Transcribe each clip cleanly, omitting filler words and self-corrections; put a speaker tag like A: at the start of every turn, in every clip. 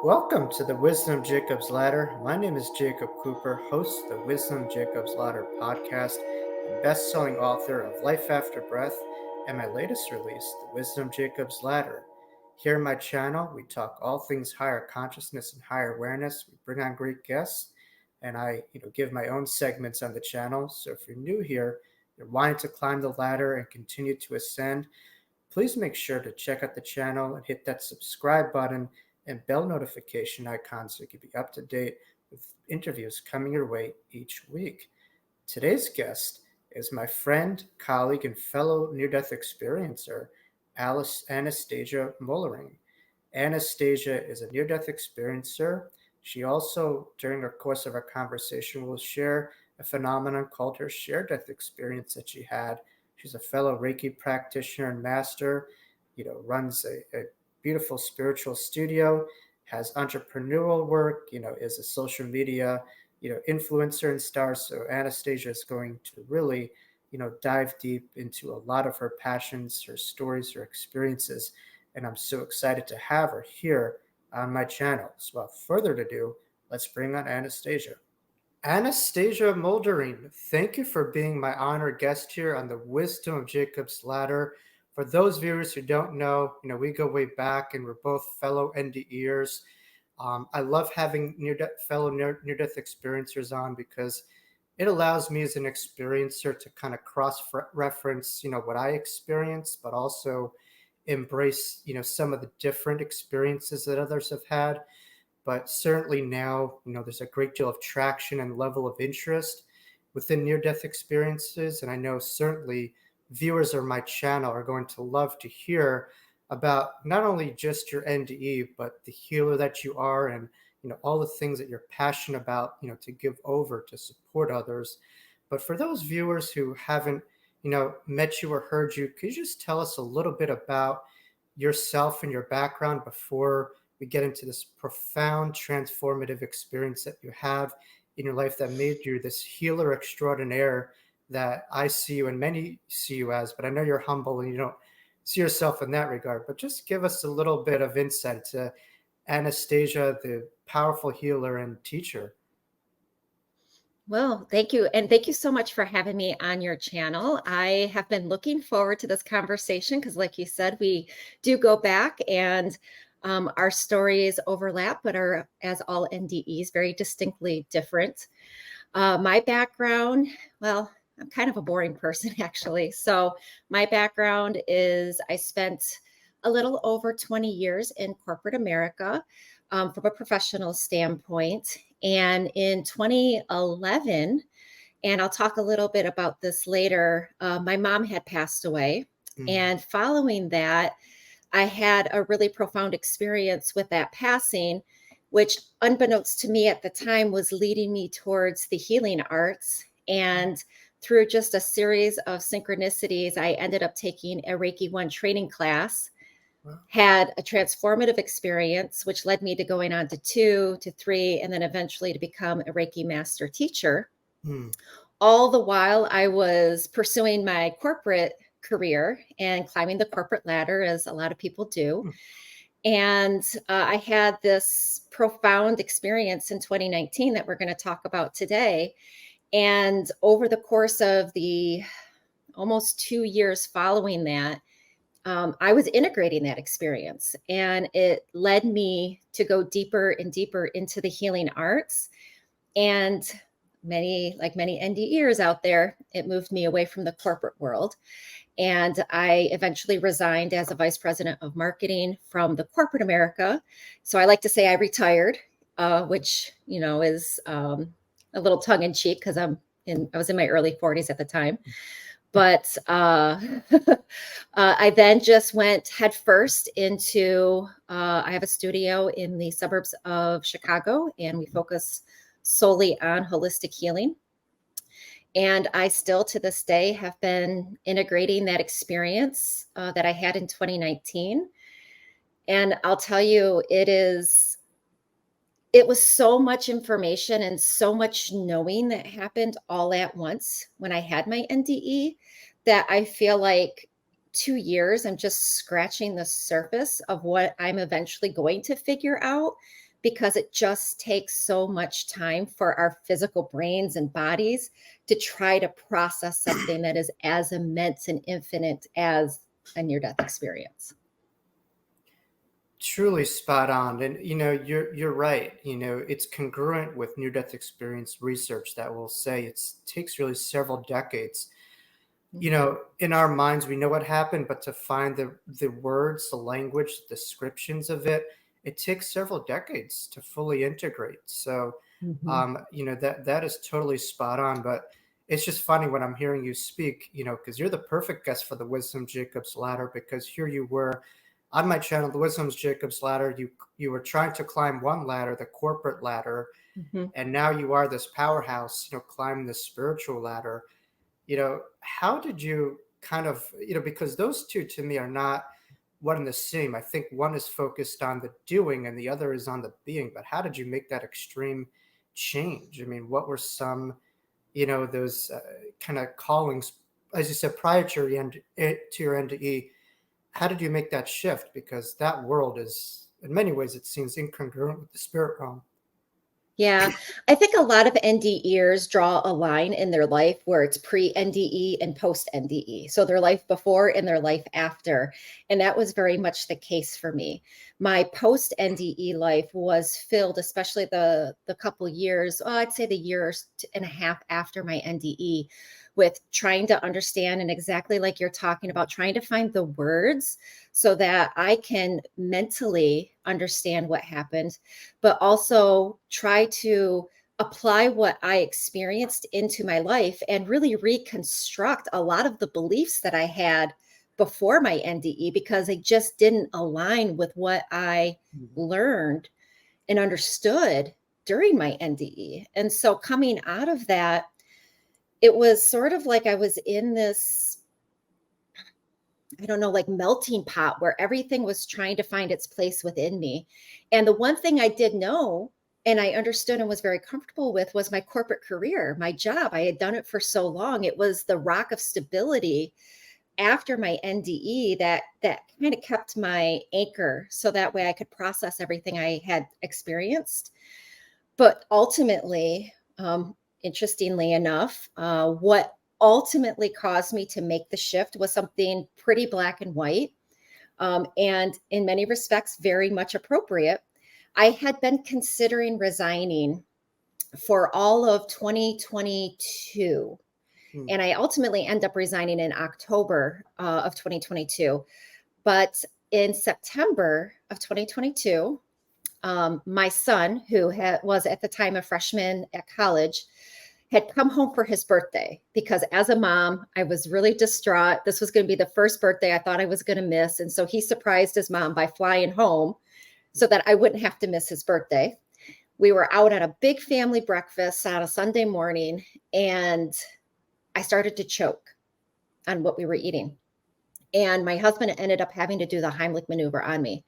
A: Welcome to the Wisdom Jacob's Ladder. My name is Jacob Cooper, host of the Wisdom Jacob's Ladder podcast, and best-selling author of Life After Breath, and my latest release, The Wisdom Jacob's Ladder. Here on my channel, we talk all things higher consciousness and higher awareness. We bring on great guests, and I give my own segments on the channel. So if you're new here, you're wanting to climb the ladder and continue to ascend, please make sure to check out the channel and hit that subscribe button and bell notification icon so you can be up to date with interviews coming your way each week. Today's guest is my friend, colleague, and fellow near-death experiencer, Anastasia Moellering. Anastasia is a near-death experiencer. She also, during the course of our conversation, will share a phenomenon called her shared death experience that she had. She's a fellow Reiki practitioner and master, runs a beautiful spiritual studio, has entrepreneurial work, is a social media, influencer and star. So Anastasia is going to really, dive deep into a lot of her passions, her stories, her experiences. And I'm so excited to have her here on my channel. So without further ado, let's bring on Anastasia. Anastasia Moellering, thank you for being my honored guest here on the Wisdom of Jacob's Ladder. For those viewers who don't know, we go way back and we're both fellow NDEers. I love having fellow near-death experiencers on because it allows me as an experiencer to kind of cross-reference, what I experienced, but also embrace, some of the different experiences that others have had. But certainly now, there's a great deal of traction and level of interest within near-death experiences. And I know certainly viewers of my channel are going to love to hear about not only just your NDE, but the healer that you are and, all the things that you're passionate about, to give over to support others. But for those viewers who haven't, met you or heard you, could you just tell us a little bit about yourself and your background before we get into this profound transformative experience that you have in your life that made you this healer extraordinaire that I see you and many see you as, but I know you're humble and you don't see yourself in that regard. But just give us a little bit of insight to Anastasia, the powerful healer and teacher.
B: Well, thank you. And thank you so much for having me on your channel. I have been looking forward to this conversation because, like you said, we do go back and our stories overlap, but are, as all NDEs, very distinctly different. My background, well, I'm kind of a boring person, actually. So my background is I spent a little over 20 years in corporate America from a professional standpoint. And in 2011, and I'll talk a little bit about this later, my mom had passed away. And following that, I had a really profound experience with that passing, which unbeknownst to me at the time was leading me towards the healing arts. And through just a series of synchronicities, I ended up taking a Reiki 1 training class, had a transformative experience, which led me to going on to 2, to 3, and then eventually to become a Reiki master teacher. All the while I was pursuing my corporate career and climbing the corporate ladder, as a lot of people do. And I had this profound experience in 2019 that we're going to talk about today. And over the course of the almost 2 years following that, I was integrating that experience, and it led me to go deeper and deeper into the healing arts. And like many NDEers out there, it moved me away from the corporate world. And I eventually resigned as a vice president of marketing from the corporate America. So I like to say I retired, which, is a little tongue in cheek because I was in my early 40s at the time. But I then just went headfirst into, I have a studio in the suburbs of Chicago, and we focus solely on holistic healing. And I still, to this day, have been integrating that experience that I had in 2019. And I'll tell you, it was so much information and so much knowing that happened all at once when I had my NDE that I feel like 2 years, I'm just scratching the surface of what I'm eventually going to figure out because it just takes so much time for our physical brains and bodies to try to process something that is as immense and infinite as a near-death experience.
A: Truly spot on. And you're right. It's congruent with near death experience research that will say it takes really several decades. In our minds we know what happened, but to find the words, the language, the descriptions of it, it takes several decades to fully integrate. So
B: Mm-hmm.
A: that is totally spot on. But it's just funny when I'm hearing you speak, because you're the perfect guest for the Wisdom Jacob's Ladder, because here you were on my channel, the Wisdom's Jacob's Ladder. You were trying to climb one ladder, the corporate ladder,
B: Mm-hmm.
A: and now you are this powerhouse, climbing the spiritual ladder. How did you kind of, because those two to me are not one and the same. I think one is focused on the doing and the other is on the being. But how did you make that extreme change? I mean, what were some, those kind of callings, as you said, prior to your NDE? How did you make that shift? Because that world is, in many ways, it seems incongruent with the spirit realm.
B: Yeah, I think a lot of NDEers draw a line in their life where it's pre-NDE and post-NDE. So their life before and their life after. And that was very much the case for me. My post-NDE life was filled, especially the couple years, I'd say the year and a half after my NDE, with trying to understand, and exactly like you're talking about, trying to find the words so that I can mentally understand what happened, but also try to apply what I experienced into my life and really reconstruct a lot of the beliefs that I had before my NDE, because they just didn't align with what I learned and understood during my NDE. And so coming out of that, it was sort of like I was in this, I don't know, like melting pot where everything was trying to find its place within me. And the one thing I did know and I understood and was very comfortable with was my corporate career, my job. I had done it for so long. It was the rock of stability after my NDE that kind of kept my anchor, so that way I could process everything I had experienced. But ultimately, interestingly enough, what ultimately caused me to make the shift was something pretty black and white, and in many respects, very much appropriate. I had been considering resigning for all of 2022.
A: Mm.
B: And I ultimately end up resigning in October of 2022. But in September of 2022, my son, who was at the time a freshman at college, had come home for his birthday, because as a mom, I was really distraught. This was going to be the first birthday I thought I was going to miss. And so he surprised his mom by flying home so that I wouldn't have to miss his birthday. We were out at a big family breakfast on a Sunday morning, and I started to choke on what we were eating. And my husband ended up having to do the Heimlich maneuver on me.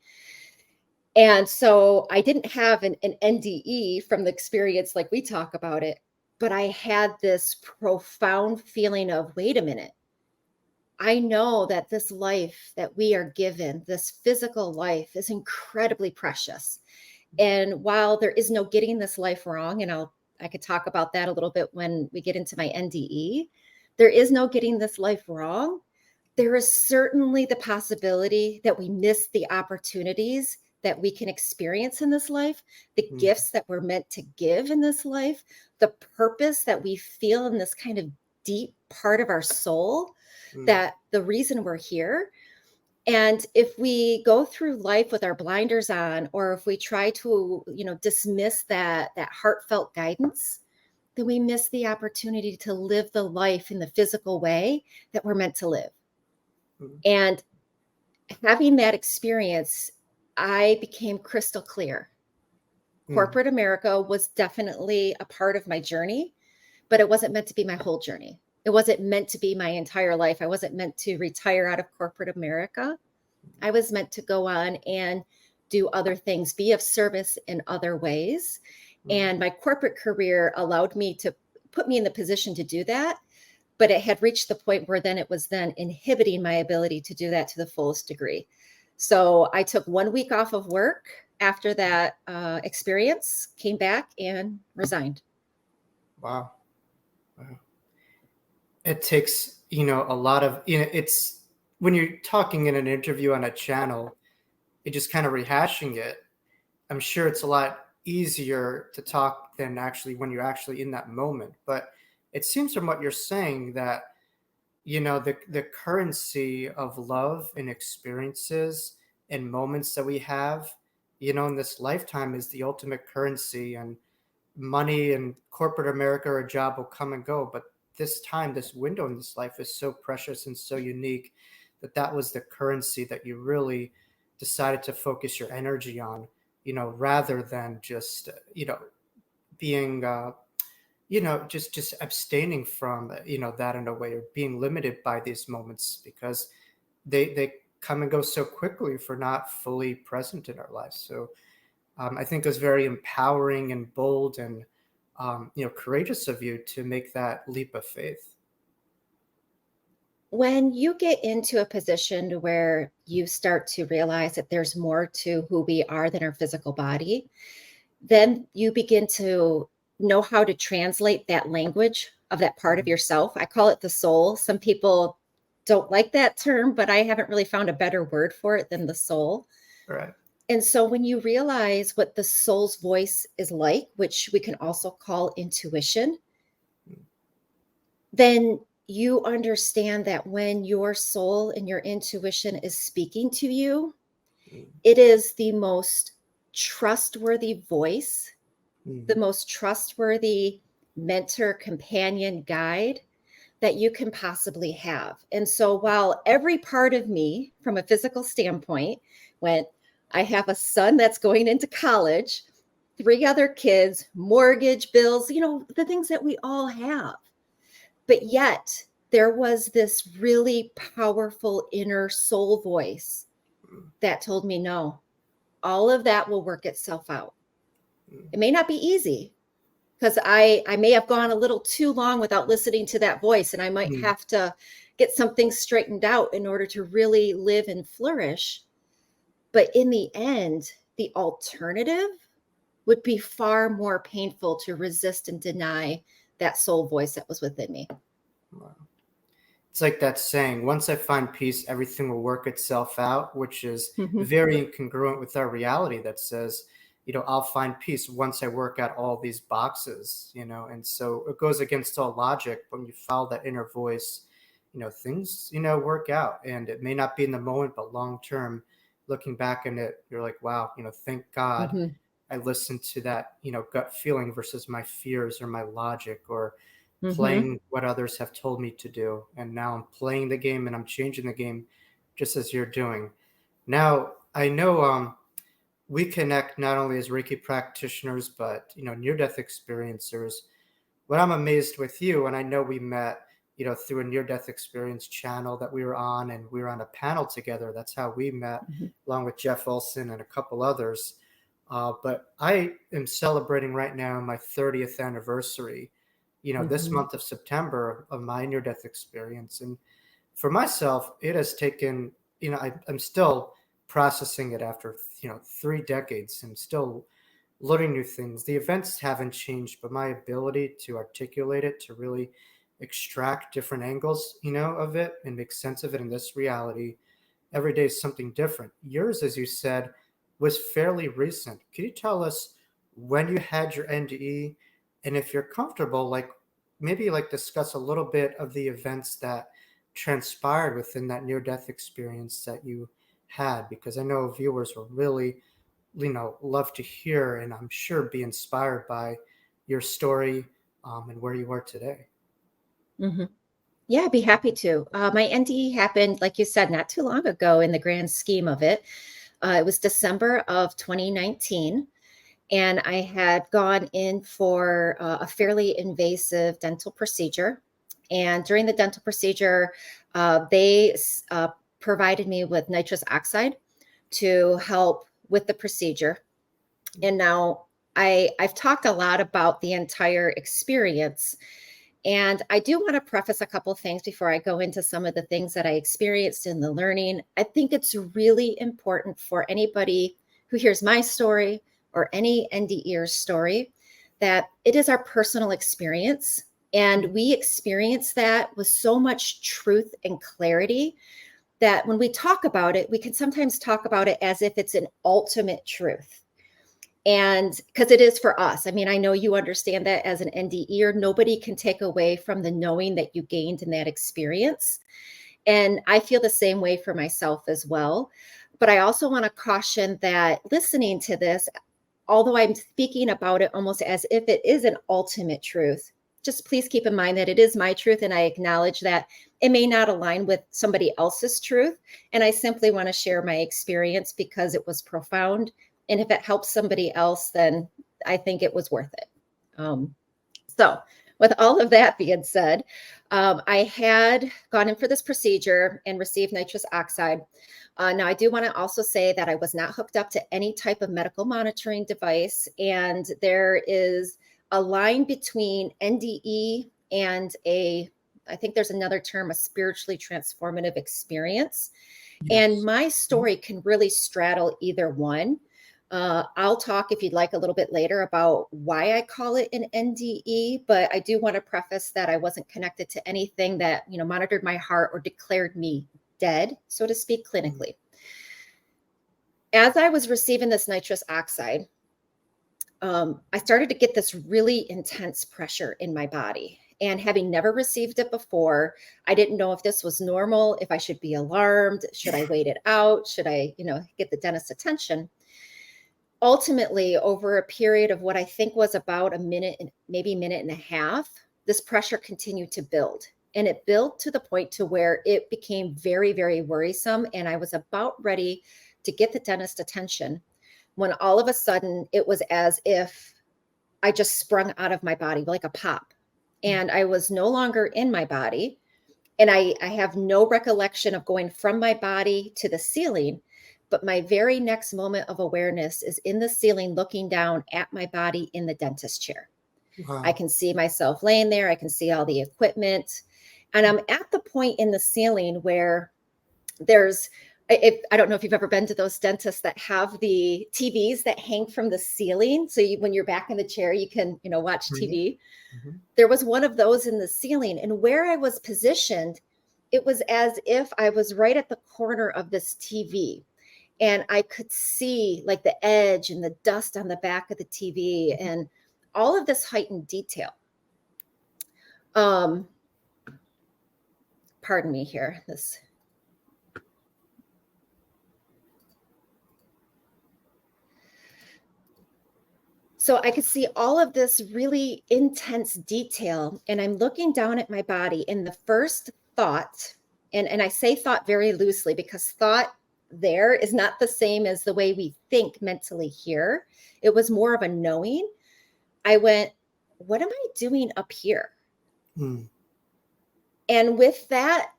B: And so I didn't have an NDE from the experience like we talk about it, but I had this profound feeling of, wait a minute, I know that this life that we are given, this physical life, is incredibly precious. And while there is no getting this life wrong, and I could talk about that a little bit when we get into my NDE, there is no getting this life wrong. There is certainly the possibility that we miss the opportunities that we can experience in this life, the
A: Mm.
B: gifts that we're meant to give in this life, the purpose that we feel in this kind of deep part of our soul,
A: Mm.
B: that the reason we're here. And if we go through life with our blinders on, or if we try to, dismiss that heartfelt guidance, then we miss the opportunity to live the life in the physical way that we're meant to live.
A: Mm.
B: And having that experience, I became crystal clear.
A: Mm.
B: Corporate America was definitely a part of my journey, but it wasn't meant to be my whole journey. It wasn't meant to be my entire life. I wasn't meant to retire out of corporate America. I was meant to go on and do other things, be of service in other ways.
A: Mm.
B: And my corporate career allowed me to put me in the position to do that. But it had reached the point where then it was then inhibiting my ability to do that to the fullest degree. So I took 1 week off of work after that experience, came back and resigned.
A: Wow. Wow. It takes, a lot of, it's when you're talking in an interview on a channel, it just kind of rehashing it. I'm sure it's a lot easier to talk than actually when you're actually in that moment. But it seems from what you're saying that, the currency of love and experiences and moments that we have, in this lifetime is the ultimate currency. And money and corporate America or a job will come and go. But this time, this window in this life is so precious and so unique that was the currency that you really decided to focus your energy on, rather than just, being, just abstaining from, that in a way, or being limited by these moments because they come and go so quickly if we're not fully present in our lives. So I think it was very empowering and bold and courageous of you to make that leap of faith.
B: When you get into a position where you start to realize that there's more to who we are than our physical body, then you begin to know how to translate that language of that part of
A: Mhm.
B: yourself. I call it the soul. Some people don't like that term, but I haven't really found a better word for it than the soul.
A: Right.
B: And so when you realize what the soul's voice is like, which we can also call intuition, then you understand that when your soul and your intuition is speaking to you, it is the most trustworthy voice, the
A: Mhm.
B: most trustworthy mentor, companion, guide that you can possibly have. And so while every part of me, from a physical standpoint, went, I have a son that's going into college, 3 other kids, mortgage bills, the things that we all have. But yet there was this really powerful inner soul voice that told me, no, all of that will work itself out. It may not be easy because I may have gone a little too long without listening to that voice, and I might
A: Mhm.
B: have to get something straightened out in order to really live and flourish. But in the end, the alternative would be far more painful to resist and deny that soul voice that was within me.
A: Wow. It's like that saying, once I find peace, everything will work itself out, which is
B: Mhm.
A: very incongruent with our reality that says, I'll find peace once I work out all these boxes, and so it goes against all logic. When you follow that inner voice, things, work out, and it may not be in the moment, but long term, looking back in it, you're like, wow, thank God
B: Mhm.
A: I listened to that, gut feeling versus my fears or my logic or
B: Mhm.
A: playing what others have told me to do. And now I'm playing the game and I'm changing the game just as you're doing. Now, I know we connect not only as Reiki practitioners, but, near-death experiencers. What I'm amazed with you, and I know we met, through a near-death experience channel that we were on, and we were on a panel together. That's how we met,
B: Mhm.
A: along with Jeff Olson and a couple others. But I am celebrating right now my 30th anniversary, this
B: Mhm.
A: month of September of my near-death experience. And for myself, it has taken, I'm still processing it after, 3 decades and still learning new things. The events haven't changed, but my ability to articulate it, to really extract different angles, of it and make sense of it in this reality, every day is something different. Yours, as you said, was fairly recent. Could you tell us when you had your NDE, and if you're comfortable, like maybe like discuss a little bit of the events that transpired within that near-death experience that you had, because I know viewers will really, love to hear, and I'm sure be inspired by your story, and where you are today.
B: Mhm. Yeah, I'd be happy to. My NDE happened, like you said, not too long ago in the grand scheme of it. It was December of 2019, and I had gone in for a fairly invasive dental procedure. And during the dental procedure, they provided me with nitrous oxide to help with the procedure. And now I've talked a lot about the entire experience, and I do want to preface a couple things before I go into some of the things that I experienced in the learning. I think it's really important for anybody who hears my story or any NDE's story, that it is our personal experience. And we experience that with so much truth and clarity that when we talk about it, we can sometimes talk about it as if it's an ultimate truth. And because it is for us. I mean, I know you understand that as an NDE, nobody can take away from the knowing that you gained in that experience. And I feel the same way for myself as well. But I also want to caution that listening to this, although I'm speaking about it almost as if it is an ultimate truth, just please keep in mind that it is my truth. And I acknowledge that it may not align with somebody else's truth. And I simply want to share my experience because it was profound. And if it helps somebody else, then I think it was worth it. So with all of that being said, I had gone in for this procedure and received nitrous oxide. Now, I do want to also say that I was not hooked up to any type of medical monitoring device. And there is a line between NDE and I think there's another term, a spiritually transformative experience. Yes. And my story can really straddle either one. I'll talk, if you'd like, a little bit later about why I call it an NDE, but I do want to preface that I wasn't connected to anything that, monitored my heart or declared me dead, so to speak, clinically. As I was receiving this nitrous oxide, I started to get this really intense pressure in my body. And having never received it before, I didn't know if this was normal, if I should be alarmed, should I wait it out, should I, get the dentist's attention. Ultimately, over a period of what I think was about a minute, maybe minute and a half, this pressure continued to build. And it built to the point to where it became very, very worrisome. And I was about ready to get the dentist's attention when all of a sudden it was as if I just sprung out of my body like a pop. And I was no longer in my body. And I have no recollection of going from my body to the ceiling. But my very next moment of awareness is in the ceiling, looking down at my body in the dentist chair. Wow. I can see myself laying there. I can see all the equipment. And I'm at the point in the ceiling where I don't know if you've ever been to those dentists that have the TVs that hang from the ceiling. So when you're back in the chair, you can, watch TV. Mm-hmm. There was one of those in the ceiling. And where I was positioned, it was as if I was right at the corner of this TV. And I could see like the edge and the dust on the back of the TV and all of this heightened detail. Pardon me here. So I could see all of this really intense detail, and I'm looking down at my body, and the first thought, and I say thought very loosely because thought there is not the same as the way we think mentally here. It was more of a knowing. I went, what am I doing up here? And with that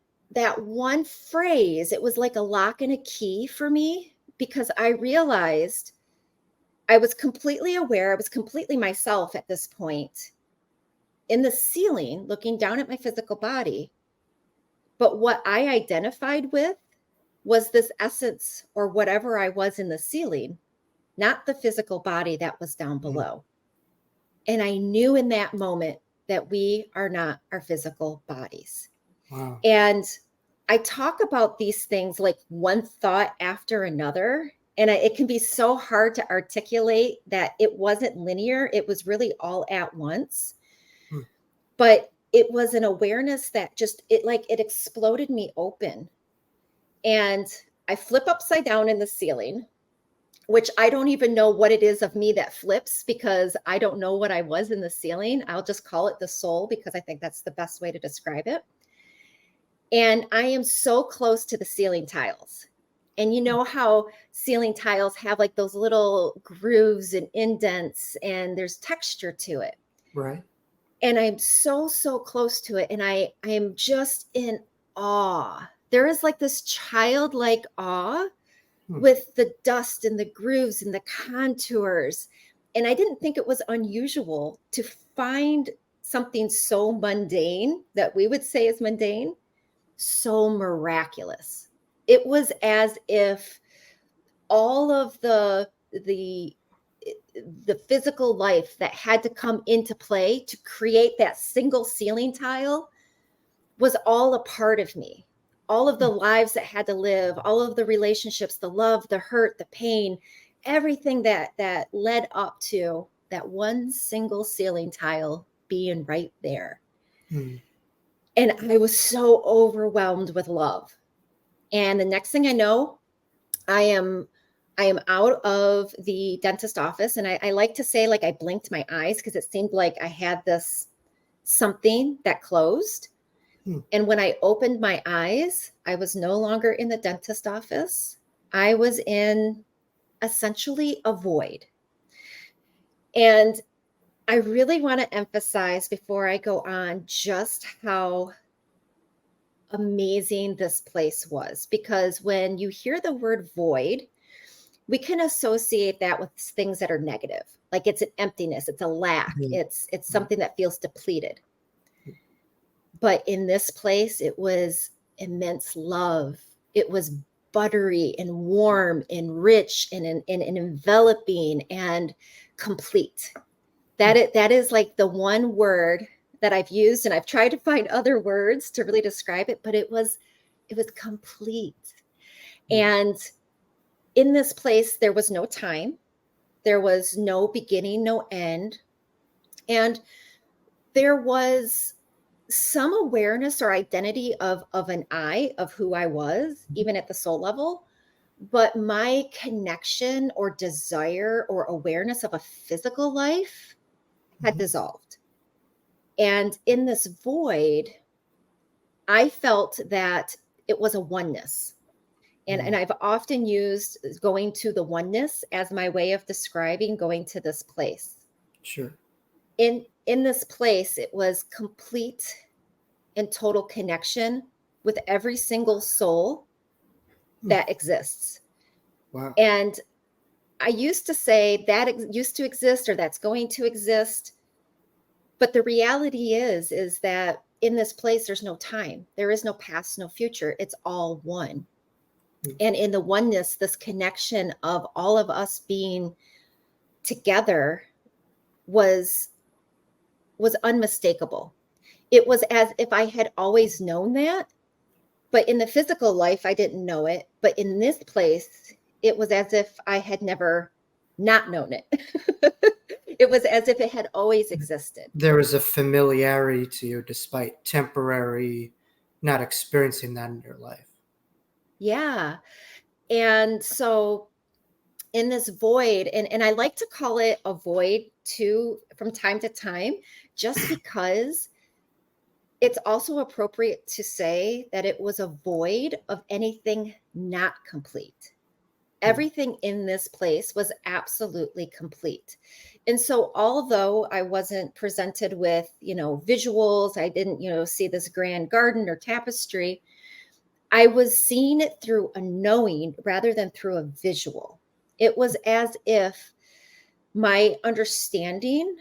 B: one phrase, it was like a lock and a key for me, because I realized I was completely aware. I was completely myself at this point in the ceiling, looking down at my physical body. But what I identified with was this essence or whatever I was in the ceiling, not the physical body that was down below. And I knew in that moment that we are not our physical bodies. Wow. And I talk about these things like one thought after another. And it can be so hard to articulate that it wasn't linear. It was really all at once. But it was an awareness that it exploded me open. And I flip upside down in the ceiling, which I don't even know what it is of me that flips, because I don't know what I was in the ceiling. I'll just call it the soul, because I think that's the best way to describe it. And I am so close to the ceiling tiles. And you know how ceiling tiles have like those little grooves and indents, and there's texture to it. Right. And I'm so close to it. And I am just in awe. There is like this childlike awe with the dust and the grooves and the contours. And I didn't think it was unusual to find something so mundane, that we would say is mundane, so miraculous. It was as if all of the the the physical life that had to come into play to create that single ceiling tile was all a part of me. All of the lives that had to live, all of the relationships, the love, the hurt, the pain, everything that led up to that one single ceiling tile being right there. And I was so overwhelmed with love. And the next thing I know, I am out of the dentist office. And I like to say, like, I blinked my eyes because it seemed like I had this something that closed. And when I opened my eyes, I was no longer in the dentist office. I was in essentially a void. And I really want to emphasize before I go on just how amazing this place was, because when you hear the word void, we can associate that with things that are negative, like it's an emptiness, it's a lack, it's something that feels depleted. But in this place, it was immense love. It was buttery and warm and rich and enveloping and complete. That is like the one word that I've used, and I've tried to find other words to really describe it, but it was complete. And in this place, there was no time. There was no beginning, no end. And there was some awareness or identity of an I, of who I was, even at the soul level. But my connection or desire or awareness of a physical life had dissolved. And in this void, I felt that it was a oneness. And I've often used going to the oneness as my way of describing going to this place.
A: Sure.
B: In this place, it was complete and total connection with every single soul that exists.
A: Wow.
B: And I used to say that used to exist or that's going to exist. But the reality is that in this place, there's no time. There is no past, no future. It's all one. And in the oneness, this connection of all of us being together was unmistakable. It was as if I had always known that, but in the physical life, I didn't know it. But in this place, it was as if I had never not known it. It was as if it had always existed.
A: There was a familiarity to you despite temporary not experiencing that in your life.
B: Yeah. And so in this void, and I like to call it a void too from time to time, just because it's also appropriate to say that it was a void of anything not complete. Everything in this place was absolutely complete. And so although I wasn't presented with, visuals, I didn't, see this grand garden or tapestry, I was seeing it through a knowing rather than through a visual. It was as if my understanding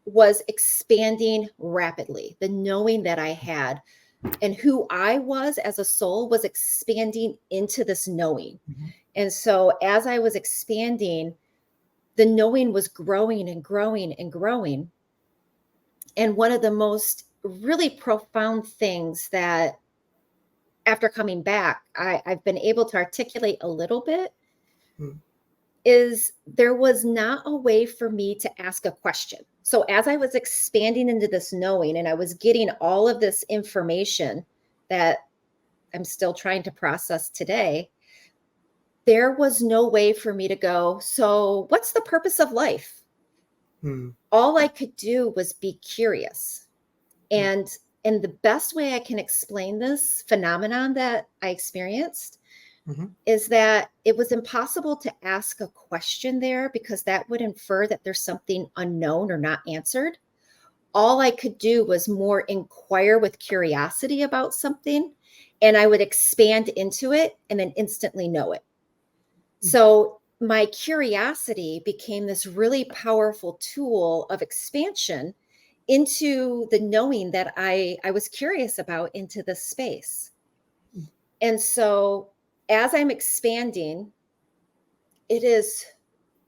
B: was expanding rapidly. The knowing that I had and who I was as a soul was expanding into this knowing. And so as I was expanding, the knowing was growing and growing and growing. And one of the most really profound things that after coming back, I've been able to articulate a little bit is there was not a way for me to ask a question. So as I was expanding into this knowing and I was getting all of this information that I'm still trying to process today, there was no way for me to go, so what's the purpose of life? All I could do was be curious. And the best way I can explain this phenomenon that I experienced is that it was impossible to ask a question there because that would infer that there's something unknown or not answered. All I could do was more inquire with curiosity about something, and I would expand into it and then instantly know it. So my curiosity became this really powerful tool of expansion into the knowing that I was curious about into this space. And so as I'm expanding, it is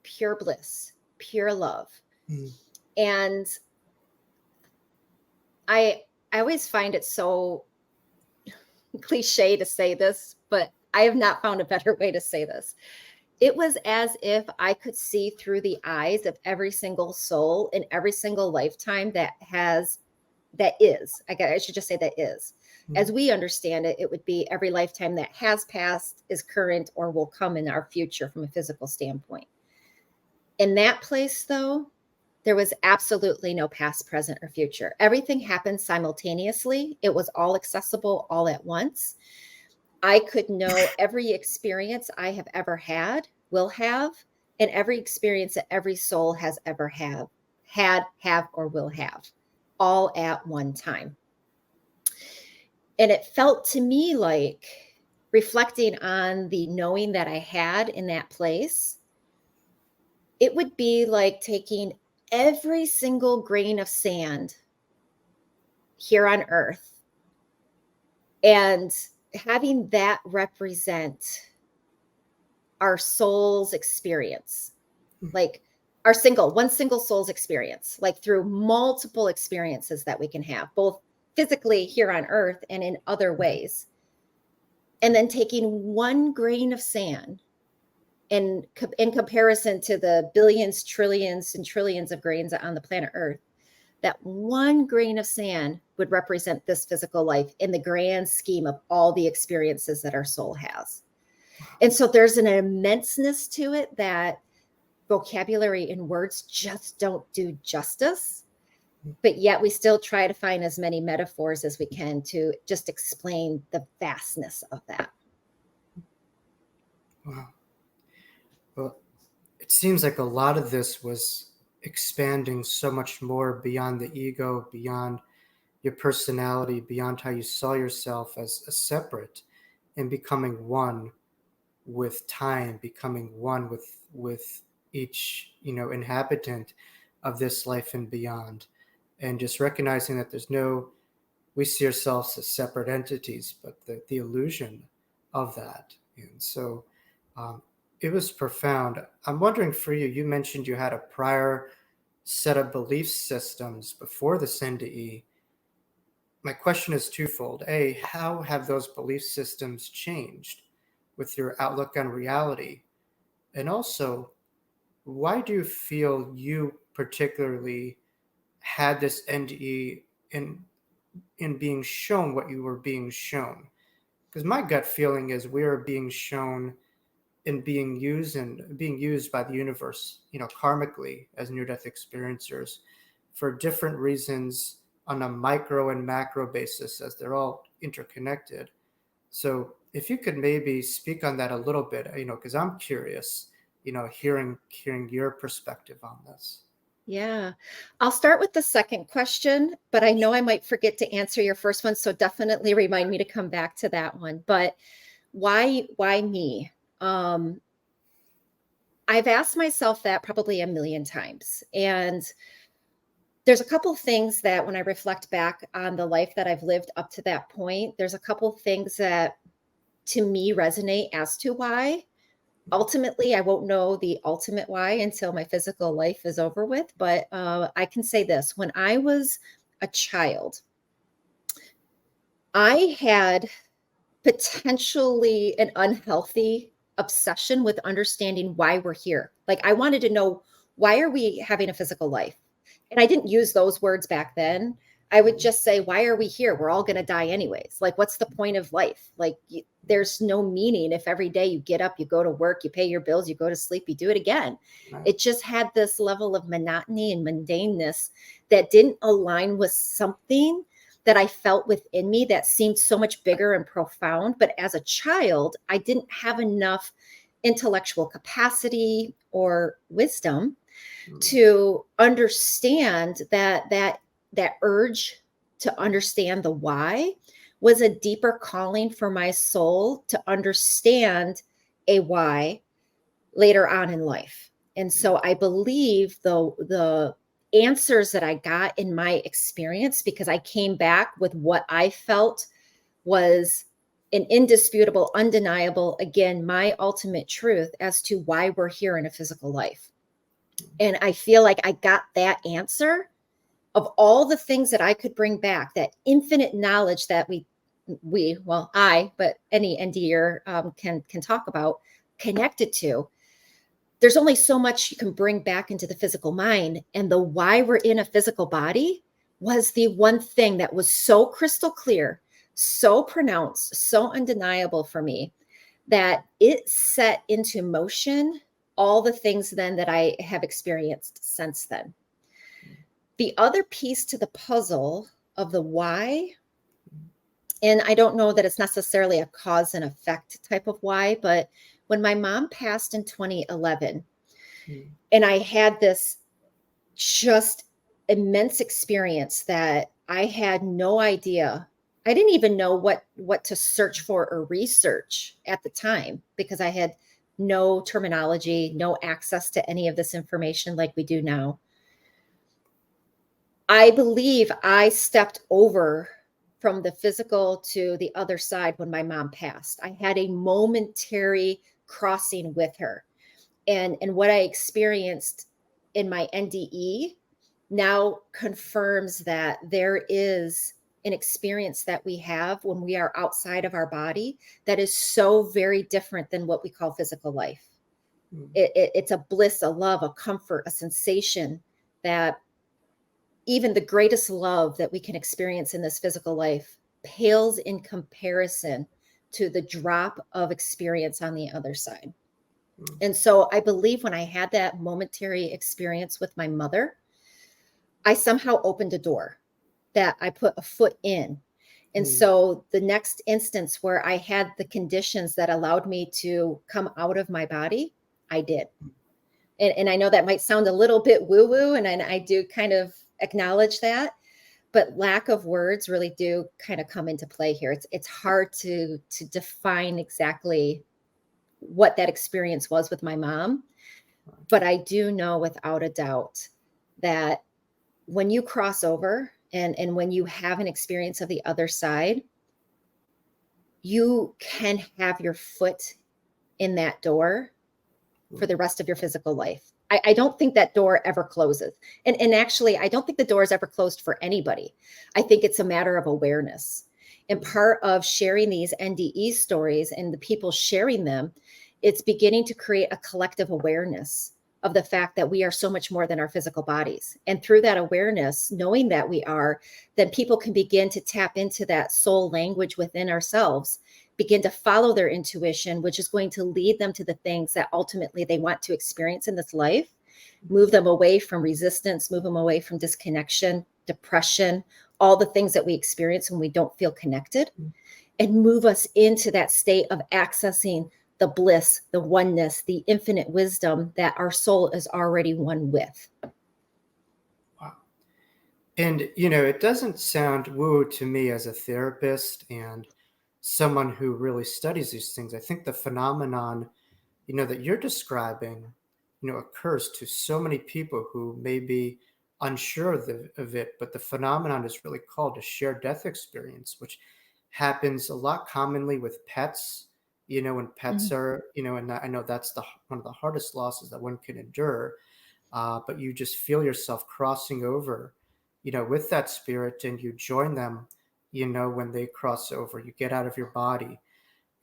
B: pure bliss, pure love.
A: Mm.
B: And I always find it so cliche to say this, but I have not found a better way to say this. It was as if I could see through the eyes of every single soul in every single lifetime I should just say that is. As we understand it, it would be every lifetime that has passed, is current, or will come in our future from a physical standpoint. In that place, though, there was absolutely no past, present, or future. Everything happened simultaneously. It was all accessible all at once. I could know every experience I have ever had, will have, and every experience that every soul has ever have, or will have, all at one time. And it felt to me like, reflecting on the knowing that I had in that place, it would be like taking every single grain of sand here on earth and having that represent our soul's experience, like one single soul's experience, like through multiple experiences that we can have, both physically here on earth and in other ways. And then taking one grain of sand, and in comparison to the billions, trillions, and trillions of grains on the planet Earth, that one grain of sand would represent this physical life in the grand scheme of all the experiences that our soul has. And so there's an immenseness to it that vocabulary and words just don't do justice. But yet we still try to find as many metaphors as we can to just explain the vastness of that.
A: Wow. Well, it seems like a lot of this was expanding so much more beyond the ego, beyond your personality, beyond how you saw yourself as a separate, and becoming one with time, becoming one with each, inhabitant of this life and beyond. And just recognizing that we see ourselves as separate entities, but the illusion of that. And so it was profound. I'm wondering for you, you mentioned you had a prior set of belief systems before this NDE. My question is twofold. A, how have those belief systems changed with your outlook on reality? And also, why do you feel you particularly had this NDE in being shown what you were being shown? Because my gut feeling is we are being shown and being used by the universe, karmically as near-death experiencers for different reasons on a micro and macro basis, as they're all interconnected. So if you could maybe speak on that a little bit, because I'm curious, hearing your perspective on this.
B: Yeah. I'll start with the second question, but I know I might forget to answer your first one. So definitely remind me to come back to that one. But why me? I've asked myself that probably a million times. And there's a couple of things that when I reflect back on the life that I've lived up to that point, there's a couple of things that to me resonate as to why. Ultimately, I won't know the ultimate why until my physical life is over with. But I can say this. When I was a child, I had potentially an unhealthy obsession with understanding why we're here. Like I wanted to know, why are we having a physical life? And I didn't use those words back then. I would just say, why are we here? We're all going to die anyways. Like, what's the point of life? Like, there's no meaning if every day you get up, you go to work, you pay your bills, you go to sleep, you do it again. Right. It just had this level of monotony and mundaneness that didn't align with something that I felt within me that seemed so much bigger and profound. But as a child, I didn't have enough intellectual capacity or wisdom to understand that urge to understand the why was a deeper calling for my soul to understand a why later on in life. And so I believe the answers that I got in my experience, because I came back with what I felt was an indisputable, undeniable, again, my ultimate truth as to why we're here in a physical life. And I feel like I got that answer of all the things that I could bring back, that infinite knowledge that but any NDEer can talk about, connected to. There's only so much you can bring back into the physical mind. And the why we're in a physical body was the one thing that was so crystal clear, so pronounced, so undeniable for me, that it set into motion all the things then that I have experienced since then. The other piece to the puzzle of the why, and I don't know that it's necessarily a cause and effect type of why, but when my mom passed in 2011, and I had this just immense experience that I had no idea. I didn't even know what to search for or research at the time, because I had no terminology, no access to any of this information like we do now. I believe I stepped over from the physical to the other side when my mom passed. I had a momentary crossing with her. And what I experienced in my NDE now confirms that there is an experience that we have when we are outside of our body that is so very different than what we call physical life. It's a bliss, a love, a comfort, a sensation that even the greatest love that we can experience in this physical life pales in comparison to the drop of experience on the other side. And so I believe when I had that momentary experience with my mother, I somehow opened a door that I put a foot in. And so the next instance where I had the conditions that allowed me to come out of my body, I did. And I know that might sound a little bit woo-woo, and I do kind of acknowledge that, but lack of words really do kind of come into play here. It's hard to define exactly what that experience was with my mom. But I do know without a doubt that when you cross over and when you have an experience of the other side, you can have your foot in that door for the rest of your physical life. I don't think that door ever closes. And actually, I don't think the door is ever closed for anybody. I think it's a matter of awareness. And part of sharing these NDE stories and the people sharing them, it's beginning to create a collective awareness of the fact that we are so much more than our physical bodies. And through that awareness, knowing that we are, then people can begin to tap into that soul language within ourselves, begin to follow their intuition, which is going to lead them to the things that ultimately they want to experience in this life, move them away from resistance, move them away from disconnection, depression, all the things that we experience when we don't feel connected, and move us into that state of accessing the bliss, the oneness, the infinite wisdom that our soul is already one with.
A: Wow. And, it doesn't sound woo to me as a therapist and someone who really studies these things. I think the phenomenon, that you're describing, occurs to so many people who may be unsure of it, but the phenomenon is really called a shared death experience, which happens a lot commonly with pets. When pets are, and I know that's one of the hardest losses that one can endure. But you just feel yourself crossing over, with that spirit, and you join them, when they cross over. You get out of your body.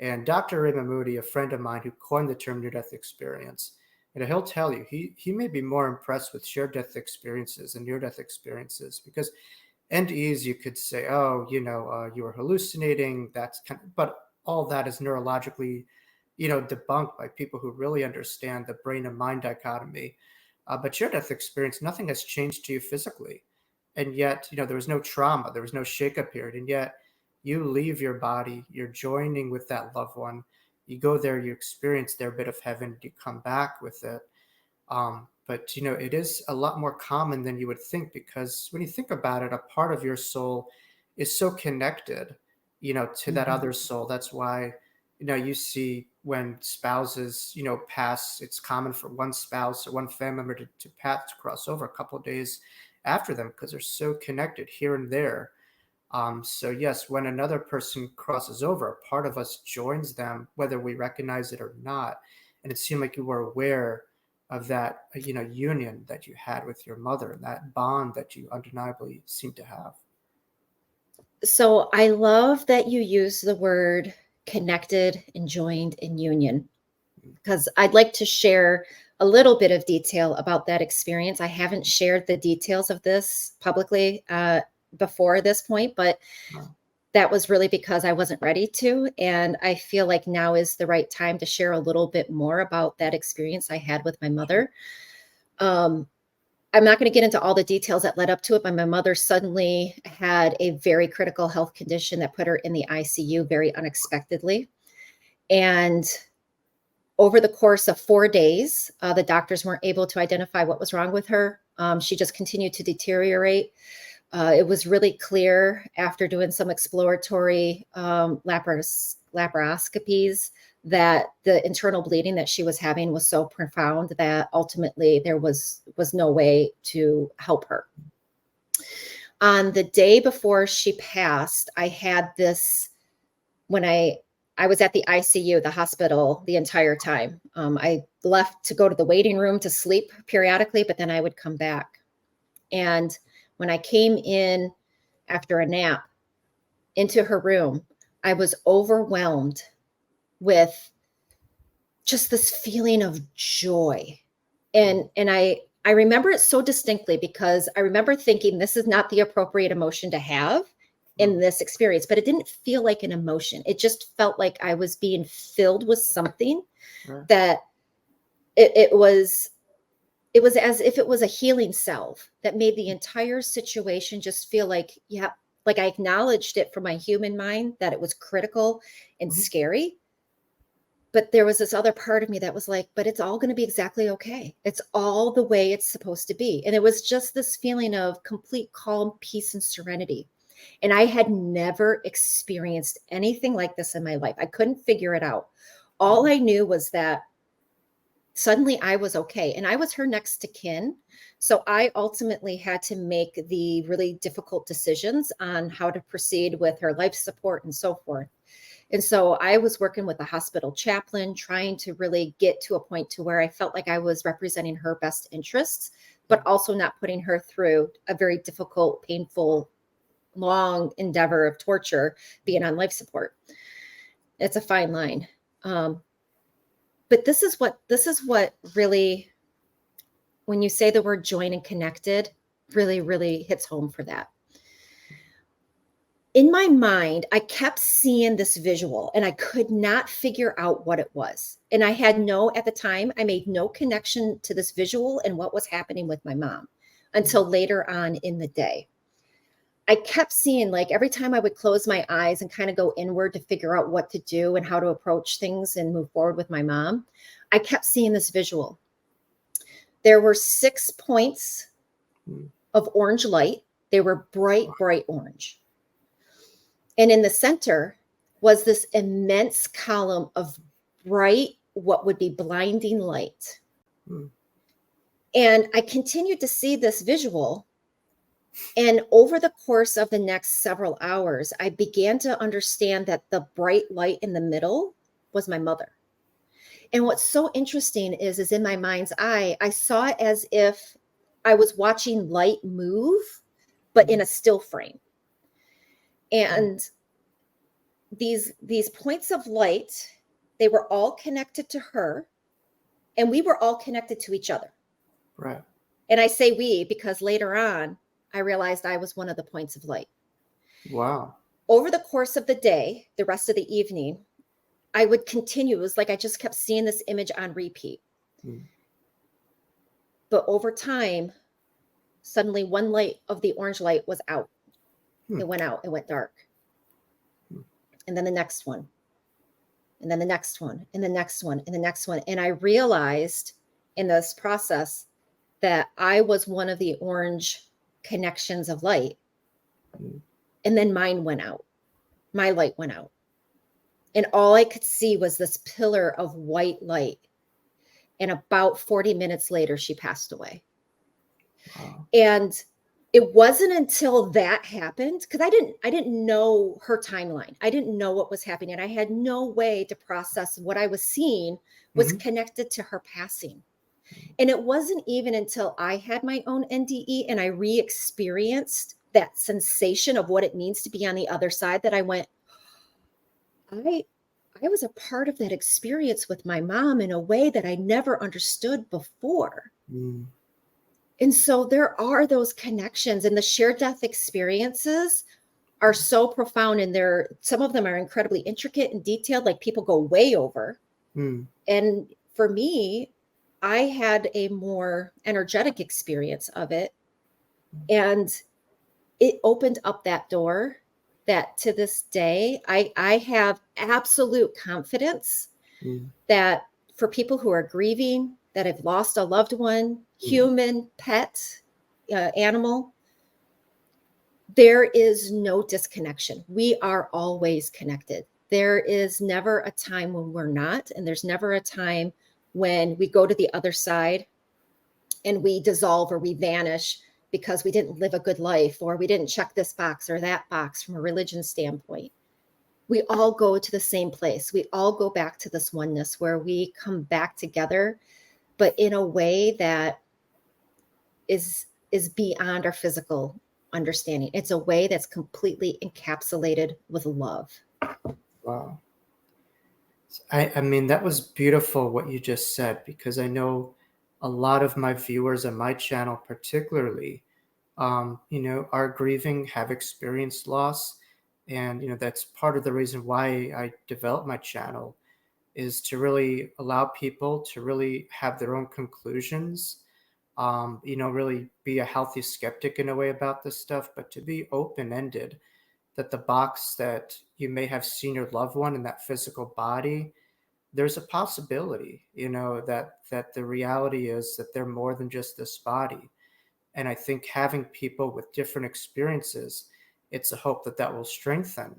A: And Dr. Imamudi, a friend of mine who coined the term near-death experience, he'll tell you he may be more impressed with shared death experiences and near-death experiences, because NDEs, you could say, oh, you were hallucinating. But all that is neurologically, debunked by people who really understand the brain and mind dichotomy. But your death experience, nothing has changed to you physically. And yet, there was no trauma, there was no shakeup period. And yet you leave your body, you're joining with that loved one. You go there, you experience their bit of heaven, you come back with it. But it is a lot more common than you would think, because when you think about it, a part of your soul is so connected, to that other soul. That's why, you see when spouses, pass, it's common for one spouse or one family member to paths cross over a couple of days after them, because they're so connected here and there. So yes, when another person crosses over, a part of us joins them, whether we recognize it or not. And it seemed like you were aware of that, union that you had with your mother, and that bond that you undeniably seem to have?
B: So I love that you use the word connected and joined in union, because I'd like to share a little bit of detail about that experience. I haven't shared the details of this publicly before this point, but
A: Wow.
B: that was really because I wasn't ready to. And I feel like now is the right time to share a little bit more about that experience I had with my mother. Um, I'm not going to get into all the details that led up to it, but my mother suddenly had a very critical health condition that put her in the ICU very unexpectedly. And over the course of 4 days, the doctors weren't able to identify what was wrong with her. She just continued to deteriorate. It was really clear after doing some exploratory laparoscopies that the internal bleeding that she was having was so profound that ultimately there was no way to help her. On the day before she passed, I had this, when I was at the ICU, the hospital, the entire time. I left to go to the waiting room to sleep periodically, but then I would come back. And when I came in after a nap into her room, I was overwhelmed with just this feeling of joy. And I remember it so distinctly because I remember thinking this is not the appropriate emotion to have in this experience, but it didn't feel like an emotion. It just felt like I was being filled with something that it was as if it was a healing salve that made the entire situation just feel like, yeah, like I acknowledged it from my human mind that it was critical and scary. But there was this other part of me that was like, but it's all going to be exactly okay. It's all the way it's supposed to be. And it was just this feeling of complete calm, peace, and serenity. And I had never experienced anything like this in my life. I couldn't figure it out. All I knew was that suddenly I was okay. And I was her next to kin. So I ultimately had to make the really difficult decisions on how to proceed with her life support and so forth. And so I was working with a hospital chaplain, trying to really get to a point to where I felt like I was representing her best interests, but also not putting her through a very difficult, painful, long endeavor of torture, being on life support. It's a fine line. But this is what really, when you say the word joined and connected, really, really hits home for that. In my mind, I kept seeing this visual and I could not figure out what it was. And I had at the time, I made no connection to this visual and what was happening with my mom until later on in the day. I kept seeing, like, every time I would close my eyes and kind of go inward to figure out what to do and how to approach things and move forward with my mom, I kept seeing this visual. There were 6 points of orange light. They were bright, bright orange. And in the center was this immense column of bright, what would be blinding light. And I continued to see this visual. And over the course of the next several hours, I began to understand that the bright light in the middle was my mother. And what's so interesting is in my mind's eye, I saw it as if I was watching light move, but in a still frame. And these points of light, they were all connected to her, and we were all connected to each other.
A: Right.
B: And I say we because later on, I realized I was one of the points of light.
A: Wow.
B: Over the course of the day, the rest of the evening, I would continue. It was like I just kept seeing this image on repeat. But over time, suddenly one light of the orange light was out. It went out. It went dark. And then the next one. And then the next one. And the next one. And the next one. And I realized in this process that I was one of the orange connections of light. And then mine went out. My light went out. And all I could see was this pillar of white light. And about 40 minutes later, she passed away. Wow. And it wasn't until that happened, because I didn't know her timeline. I didn't know what was happening. I had no way to process what I was seeing was connected to her passing. And it wasn't even until I had my own NDE and I re-experienced that sensation of what it means to be on the other side that I went, I I was a part of that experience with my mom in a way that I never understood before.
A: Mm,
B: And so there are those connections, and the shared death experiences are so profound, and some of them are incredibly intricate and detailed, like people go way over.
A: mm,
B: And for me, I had a more energetic experience of it, and it opened up that door that to this day I have absolute confidence
A: mm,
B: that for people who are grieving, that have lost a loved one,
A: mm,
B: human, pet, animal, there is no disconnection. We are always connected. There is never a time when we're not, and there's never a time when we go to the other side and we dissolve or we vanish because we didn't live a good life or we didn't check this box or that box from a religion standpoint. We all go to the same place. We all go back to this oneness where we come back together, but in a way that is beyond our physical understanding. It's a way that's completely encapsulated with love.
A: wow. I mean, that was beautiful what you just said, because I know a lot of my viewers on my channel, particularly, are grieving, have experienced loss. And, that's part of the reason why I developed my channel, is to really allow people to really have their own conclusions, really be a healthy skeptic in a way about this stuff, but to be open ended, that the box that you may have seen your loved one in that physical body, there's a possibility, that the reality is that they're more than just this body. And I think having people with different experiences, it's a hope that that will strengthen,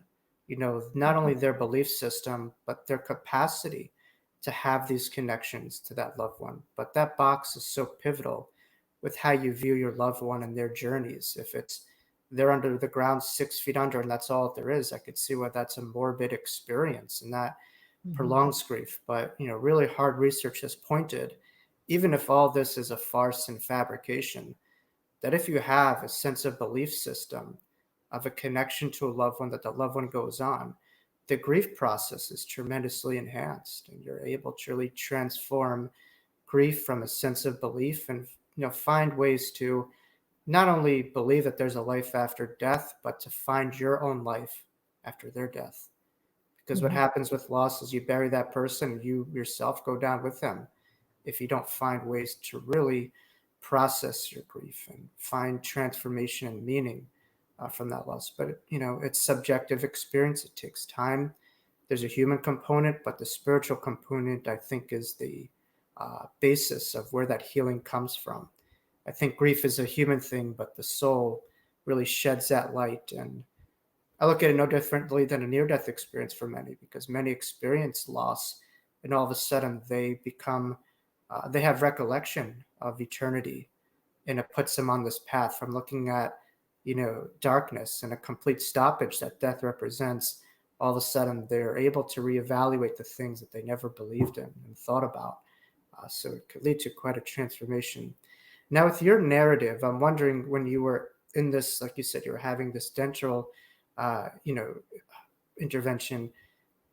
A: not only their belief system, but their capacity to have these connections to that loved one. But that box is so pivotal with how you view your loved one and their journeys. If it's they're under the ground 6 feet under and that's all there is, I could see why that's a morbid experience and that
B: Mhm.
A: prolongs grief. But, really hard research has pointed, even if all this is a farce and fabrication, that if you have a sense of belief system of a connection to a loved one, that the loved one goes on, the grief process is tremendously enhanced and you're able to really transform grief from a sense of belief and find ways to not only believe that there's a life after death, but to find your own life after their death. Because what
B: Mhm.
A: happens with loss is you bury that person, you yourself go down with them if you don't find ways to really process your grief and find transformation and meaning from that loss. But it's subjective experience. It takes time. There's a human component, but the spiritual component, I think, is the basis of where that healing comes from. I think grief is a human thing, but the soul really sheds that light. And I look at it no differently than a near-death experience for many, because many experience loss, and all of a sudden they have recollection of eternity, and it puts them on this path from looking at, darkness and a complete stoppage that death represents. All of a sudden, they're able to reevaluate the things that they never believed in and thought about. So it could lead to quite a transformation. Now, with your narrative, I'm wondering, when you were in this, like you said, you were having this dental, uh, you know, intervention.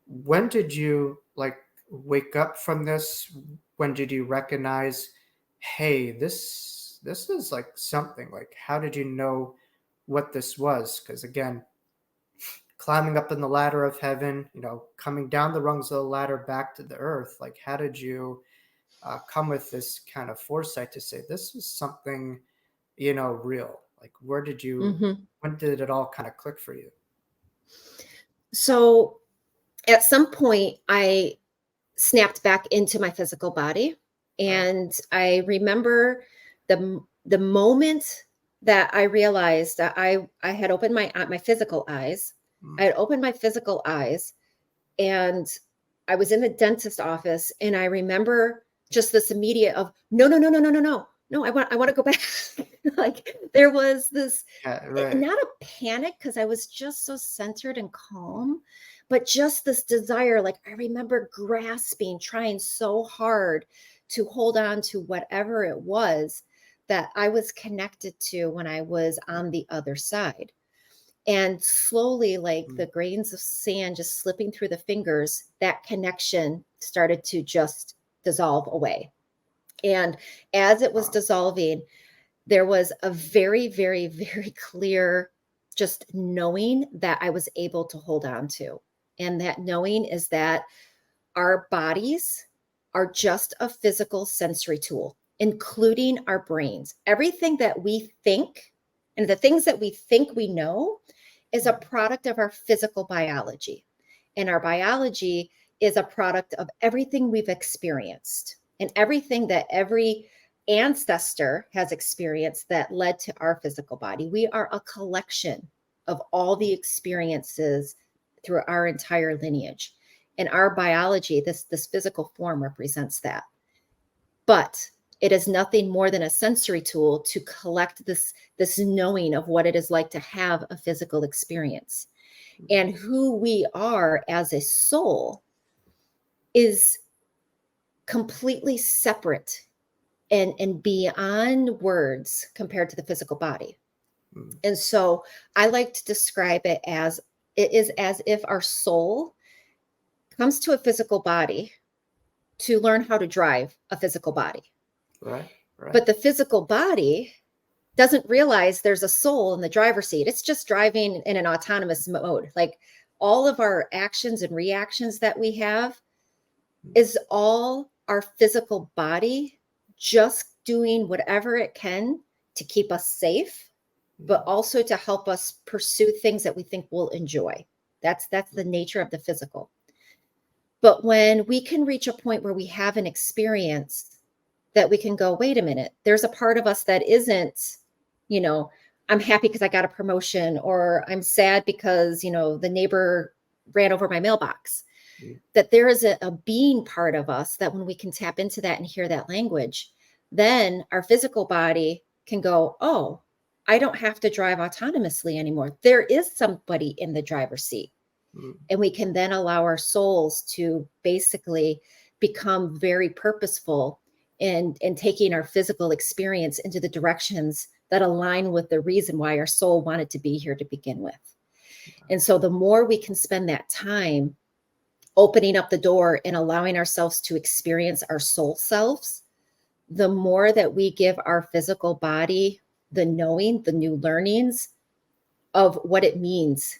A: When did you wake up from this? When did you recognize, hey, this is like something? Like, how did you know what this was? Because again, climbing up in the ladder of heaven, coming down the rungs of the ladder back to the earth. Like, how did you come with this kind of foresight to say this is something, real? Like,
B: Mhm.
A: when did it all kind of click for you?
B: So at some point, I snapped back into my physical body,
A: Uh,
B: and I remember the moment that I realized that I had opened my physical eyes. I
A: mm,
B: had opened my physical eyes, and I was in the dentist office, and I remember just this immediate of no, no, no, no, no, no, no, no. I want to go back. Like there was this
A: yeah, right.
B: not a panic because I was just so centered and calm, but just this desire. Like I remember grasping, trying so hard to hold on to whatever it was that I was connected to when I was on the other side. And slowly, like the grains of sand just slipping through the fingers, that connection started to just dissolve away. And as it was dissolving, there was a very, very, very clear just knowing that I was able to hold on to. And that knowing is that our bodies are just a physical sensory tool, including our brains. Everything that we think and the things that we think we know is a product of our physical biology. And our biology is a product of everything we've experienced and everything that every ancestor has experienced that led to our physical body. We are a collection of all the experiences through our entire lineage. And our biology, this physical form represents that. But it is nothing more than a sensory tool to collect this knowing of what it is like to have a physical experience. And who we are as a soul is completely separate and beyond words compared to the physical body. And so I like to describe it as if our soul comes to a physical body to learn how to drive a physical body.
A: Right.
B: But the physical body doesn't realize there's a soul in the driver's seat. It's just driving in an autonomous mode. Like all of our actions and reactions that we have is all our physical body just doing whatever it can to keep us safe, but also to help us pursue things that we think we'll enjoy. That's the nature of the physical. But when we can reach a point where we have an experience that we can go, wait a minute, there's a part of us that isn't, I'm happy because I got a promotion, or I'm sad because, the neighbor ran over my mailbox. That there is a being part of us that when we can tap into that and hear that language, then our physical body can go, oh, I don't have to drive autonomously anymore. There is somebody in the driver's seat. And we can then allow our souls to basically become very purposeful in taking our physical experience into the directions that align with the reason why our soul wanted to be here to begin with. And so the more we can spend that time opening up the door and allowing ourselves to experience our soul selves, the more that we give our physical body the knowing, the new learnings of what it means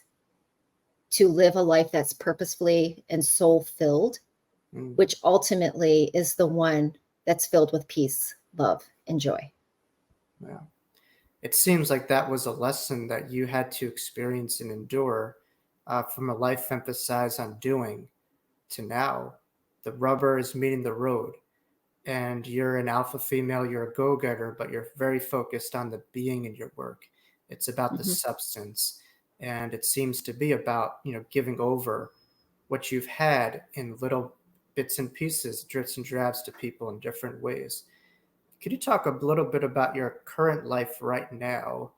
B: to live a life that's purposefully and soul filled, which ultimately is the one that's filled with peace, love, and joy.
A: Yeah. It seems like that was a lesson that you had to experience and endure from a life emphasized on doing to now. The rubber is meeting the road, and you're an alpha female, you're a go-getter, but you're very focused on the being in your work. It's about the substance. And it seems to be about, giving over what you've had in little bits and pieces, dribs and drabs to people in different ways. Could you talk a little bit about your current life right now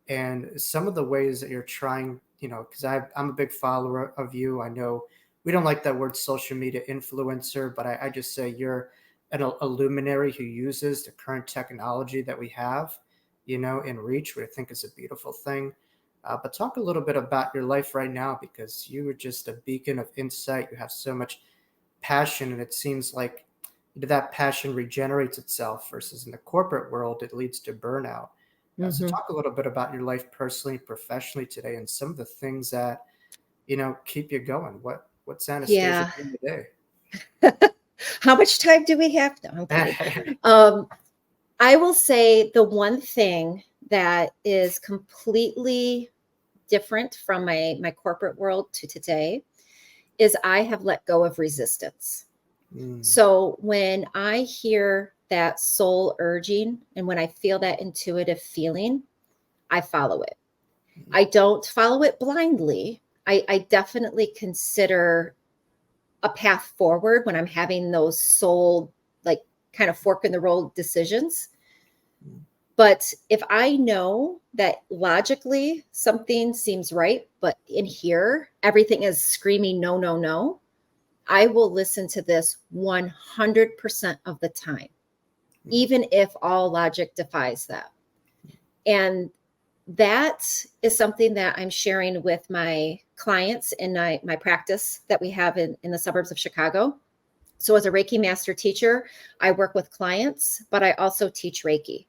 A: and some of the ways that you're trying, because I'm a big follower of you. I know we don't like that word social media influencer, but I just say you're a luminary who uses the current technology that we have, in reach, which I think is a beautiful thing. But talk a little bit about your life right now, because you are just a beacon of insight. You have so much passion, and it seems like that passion regenerates itself versus in the corporate world, it leads to burnout. So talk a little bit about your life personally, professionally today, and some of the things that, keep you going. What's Anastasia doing today?
B: How much time do we have? No, I'm kidding. I will say the one thing that is completely different from my corporate world to today is I have let go of resistance. So when I hear that soul urging and when I feel that intuitive feeling, I follow it. I don't follow it blindly. I definitely consider a path forward when I'm having those soul, like kind of fork in the road decisions. But if I know that logically something seems right, but in here, everything is screaming, no, no, no, I will listen to this 100% of the time, even if all logic defies that. And that is something that I'm sharing with my clients in my practice that we have in the suburbs of Chicago. So as a Reiki master teacher, I work with clients, but I also teach Reiki.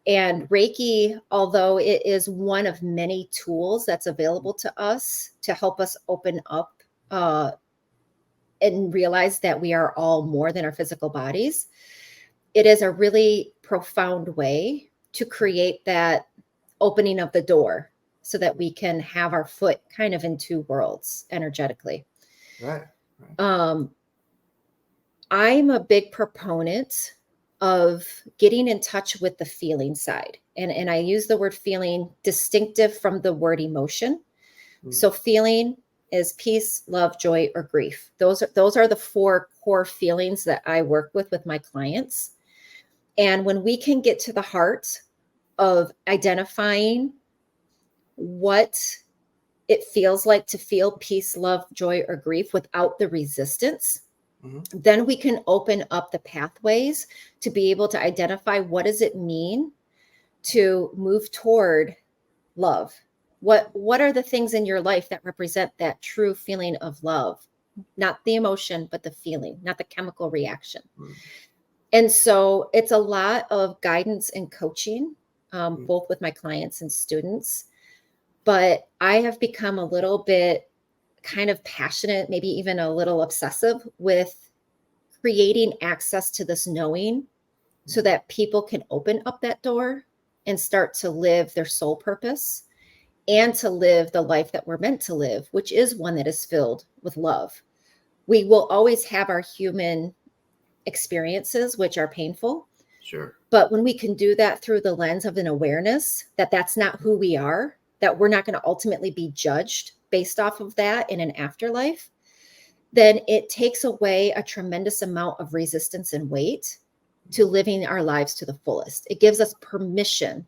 B: And Reiki, although it is one of many tools that's available to us to help us open up and realize that we are all more than our physical bodies, it is a really profound way to create that opening of the door so that we can have our foot kind of in two worlds energetically.
A: Right.
B: I'm a big proponent of getting in touch with the feeling side. And I use the word feeling distinctive from the word emotion. So feeling is peace, love, joy, or grief. Those are the four core feelings that I work with my clients. And when we can get to the heart of identifying what it feels like to feel peace, love, joy, or grief without the resistance, then we can open up the pathways to be able to identify what does it mean to move toward love. What are the things in your life that represent that true feeling of love? Not the emotion, but the feeling, not the chemical reaction. And so it's a lot of guidance and coaching, both with my clients and students. But I have become a little bit kind of passionate, maybe even a little obsessive with creating access to this knowing so that people can open up that door and start to live their soul purpose and to live the life that we're meant to live, which is one that is filled with love. We will always have our human experiences, which are painful.
A: Sure.
B: But when we can do that through the lens of an awareness that that's not who we are, that we're not going to ultimately be judged based off of that in an afterlife, then it takes away a tremendous amount of resistance and weight to living our lives to the fullest. It gives us permission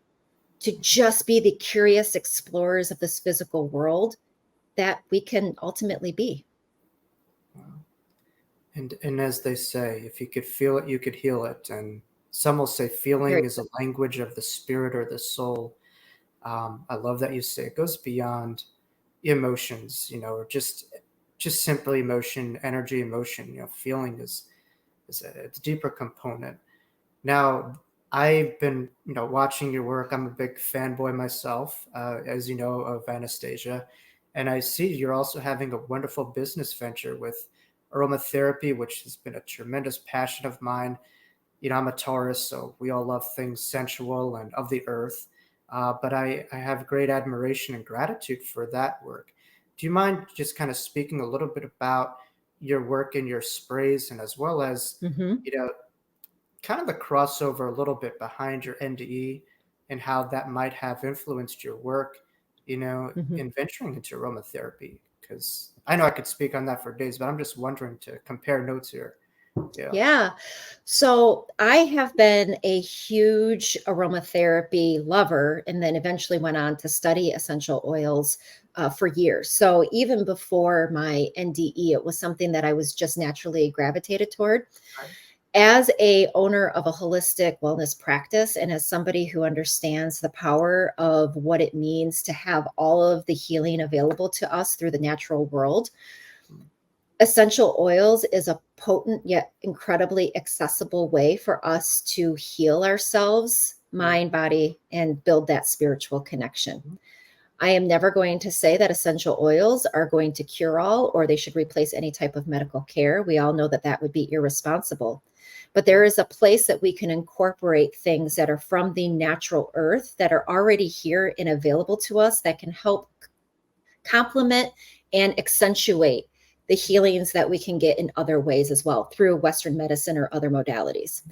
B: to just be the curious explorers of this physical world that we can ultimately be.
A: And as they say, if you could feel it, you could heal it. And some will say feeling is a language of the spirit or the soul. I love that you say it goes beyond emotions, or just simply emotion, energy, emotion. Feeling is a deeper component. Now, I've been watching your work. I'm a big fanboy myself, as you know, of Anastasia, and I see you're also having a wonderful business venture with aromatherapy, which has been a tremendous passion of mine. I'm a Taurus, so we all love things sensual and of the earth. But I have great admiration and gratitude for that work. Do you mind just kind of speaking a little bit about your work and your sprays, and as well as, kind of the crossover a little bit behind your NDE and how that might have influenced your work, in venturing into aromatherapy? Because I know I could speak on that for days, but I'm just wondering to compare notes here.
B: Yeah. So I have been a huge aromatherapy lover and then eventually went on to study essential oils for years. So even before my NDE, it was something that I was just naturally gravitated toward.
A: Right.
B: As a owner of a holistic wellness practice and as somebody who understands the power of what it means to have all of the healing available to us through the natural world, essential oils is a potent yet incredibly accessible way for us to heal ourselves, mind, body, and build that spiritual connection. I am never going to say that essential oils are going to cure all or they should replace any type of medical care. We all know that that would be irresponsible. But there is a place that we can incorporate things that are from the natural earth that are already here and available to us that can help complement and accentuate the healings that we can get in other ways as well through Western medicine or other modalities.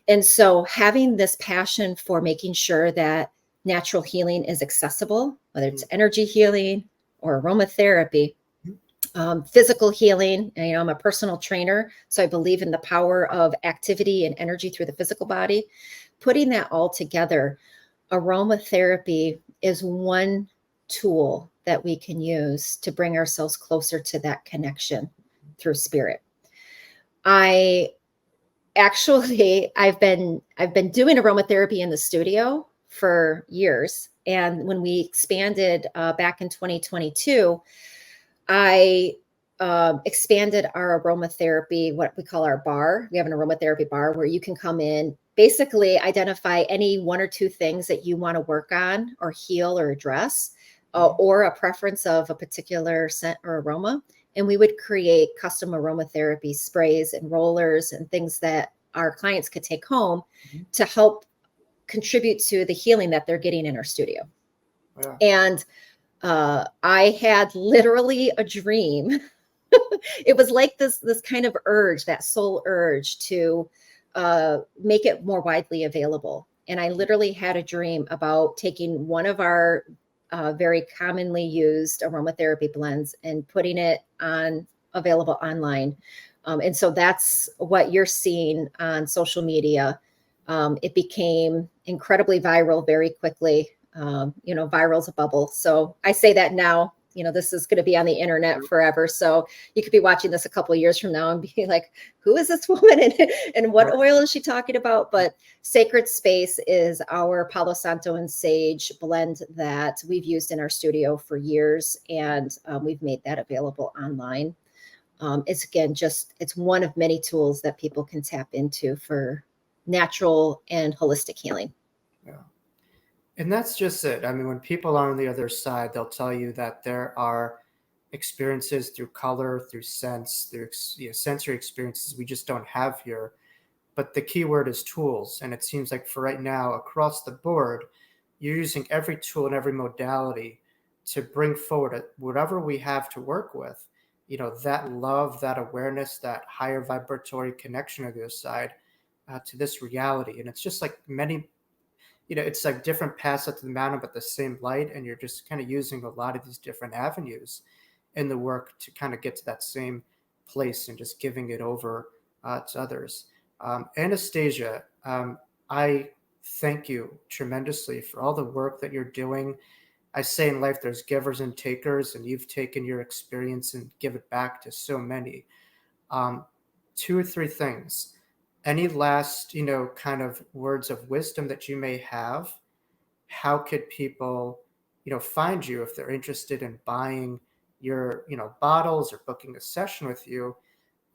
B: And so having this passion for making sure that natural healing is accessible, whether it's energy healing or aromatherapy, physical healing. And, I'm a personal trainer, so I believe in the power of activity and energy through the physical body. Putting that all together, aromatherapy is one tool that we can use to bring ourselves closer to that connection through spirit. I've been doing aromatherapy in the studio for years. And when we expanded back in 2022, I expanded our aromatherapy, what we call our bar. We have an aromatherapy bar where you can come in, basically identify any one or two things that you want to work on or heal or address, or a preference of a particular scent or aroma. And we would create custom aromatherapy sprays and rollers and things that our clients could take home to help contribute to the healing that they're getting in our studio. Yeah. And I had literally a dream. It was like this kind of urge, that soul urge to make it more widely available. And I literally had a dream about taking one of our very commonly used aromatherapy blends and putting it on available online. And so that's what you're seeing on social media. It became incredibly viral very quickly. Viral's a bubble. So I say that now, this is going to be on the internet forever. So you could be watching this a couple of years from now and be like, who is this woman and what oil is she talking about? But Sacred Space is our Palo Santo and Sage blend that we've used in our studio for years. And we've made that available online. It's it's one of many tools that people can tap into for natural and holistic healing.
A: Yeah. And that's just it. I mean, when people are on the other side, they'll tell you that there are experiences through color, through sense, through sensory experiences we just don't have here. But the key word is tools. And it seems like for right now, across the board, you're using every tool and every modality to bring forward whatever we have to work with. That love, that awareness, that higher vibratory connection on the other side to this reality. And it's just like it's like different paths up to the mountain, but the same light. And you're just kind of using a lot of these different avenues in the work to kind of get to that same place and just giving it over to others. Anastasia, I thank you tremendously for all the work that you're doing. I say in life, there's givers and takers, and you've taken your experience and give it back to so many. 2 or 3 things. Any last, kind of words of wisdom that you may have? How could people, find you if they're interested in buying your, bottles or booking a session with you?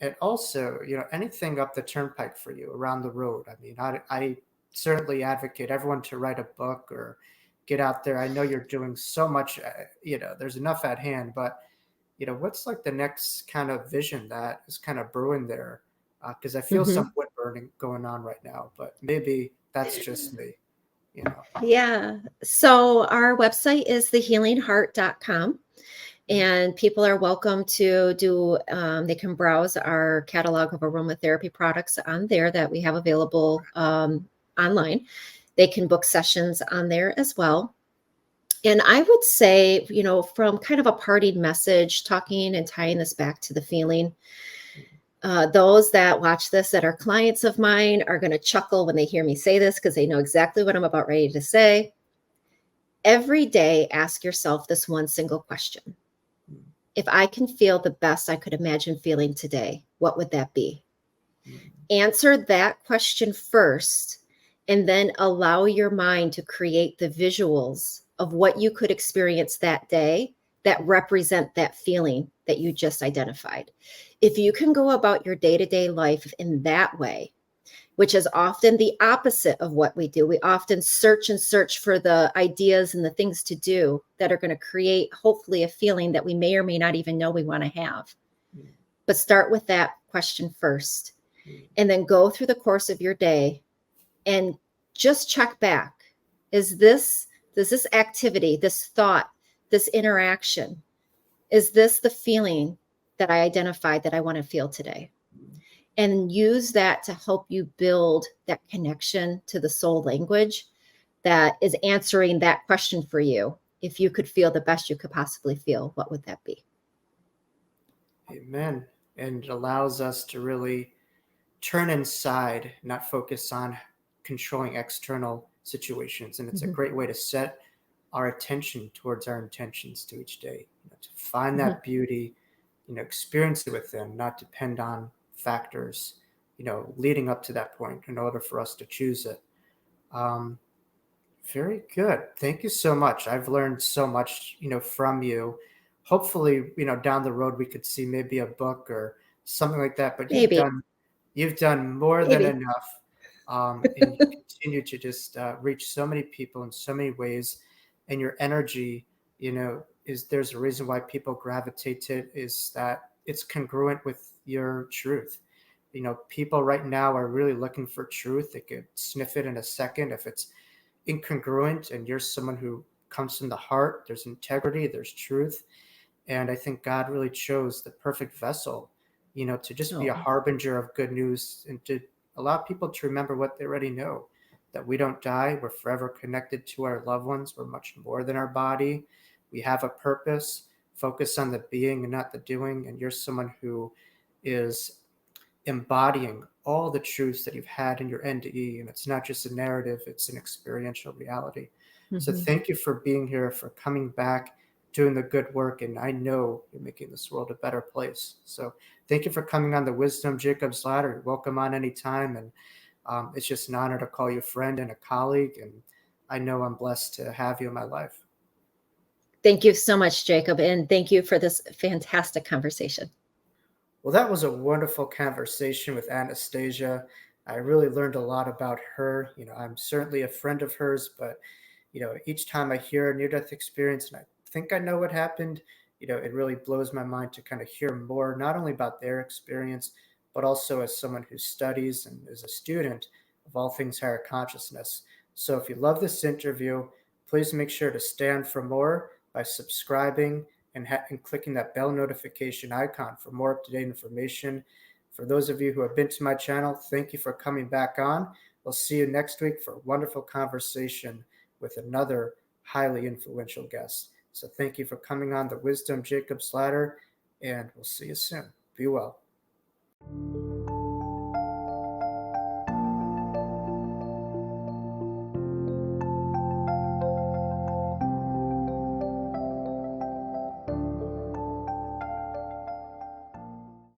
A: And also, anything up the turnpike for you around the road. I mean, I certainly advocate everyone to write a book or get out there. I know you're doing so much, there's enough at hand, but, what's like the next kind of vision that is kind of brewing there? Because I feel some wood burning going on right now, but maybe that's just me,
B: Yeah. So our website is thehealingheart.com. And people are welcome to they can browse our catalog of aromatherapy products on there that we have available online. They can book sessions on there as well. And I would say, from kind of a parting message, talking and tying this back to the feeling, those that watch this that are clients of mine are going to chuckle when they hear me say this because they know exactly what I'm about ready to say. Every day, ask yourself this one single question. If I can feel the best I could imagine feeling today, what would that be? Answer that question first, and then allow your mind to create the visuals of what you could experience that day that represent that feeling that you just identified. If you can go about your day-to-day life in that way, which is often the opposite of what we do. We often search for the ideas and the things to do that are going to create, hopefully, a feeling that we may or may not even know we want to have. But start with that question first, and then go through the course of your day and just check back. Does this activity, this thought, this interaction, is this the feeling that I identified that I want to feel today? And use that to help you build that connection to the soul language that is answering that question for you. If you could feel the best you could possibly feel, what would that be?
A: Amen. And it allows us to really turn inside, not focus on controlling external situations. And it's a great way to set our attention towards our intentions to each day, to find that beauty, experience it within, not depend on factors, leading up to that point in order for us to choose it. Um, Very good. Thank you so much. I've learned so much, from you. Hopefully, down the road we could see maybe a book or something like that. But you've
B: Maybe,
A: done more than
B: maybe.
A: enough, and you continue to just reach so many people in so many ways. And your energy, is there's a reason why people gravitate to it, is that it's congruent with your truth. People right now are really looking for truth. They could sniff it in a second if it's incongruent, and you're someone who comes from the heart. There's integrity, there's truth, and I think God really chose the perfect vessel, to just be a
B: Oh,
A: harbinger of good news and to allow people to remember what they already know, that we don't die, we're forever connected to our loved ones, we're much more than our body, we have a purpose, focus on the being and not the doing. And you're someone who is embodying all the truths that you've had in your NDE. And it's not just a narrative, it's an experiential reality. So
B: mhm.
A: thank you for being here, for coming back, doing the good work. And I know you're making this world a better place. So thank you for coming on the Wisdom Jacob's Ladder. You're welcome on anytime. And it's just an honor to call you a friend and a colleague. And I know I'm blessed to have you in my life.
B: Thank you so much, Jacob, and thank you for this fantastic conversation.
A: Well, that was a wonderful conversation with Anastasia. I really learned a lot about her. I'm certainly a friend of hers, but each time I hear a near-death experience and I think I know what happened, it really blows my mind to kind of hear more, not only about their experience, but also as someone who studies and is a student of all things higher consciousness. So if you love this interview, please make sure to stand for more by subscribing and clicking that bell notification icon for more up-to-date information. For those of you who have been to my channel, thank you for coming back on. We'll see you next week for a wonderful conversation with another highly influential guest. So thank you for coming on the Wisdom Jacob's Ladder, and we'll see you soon. Be well.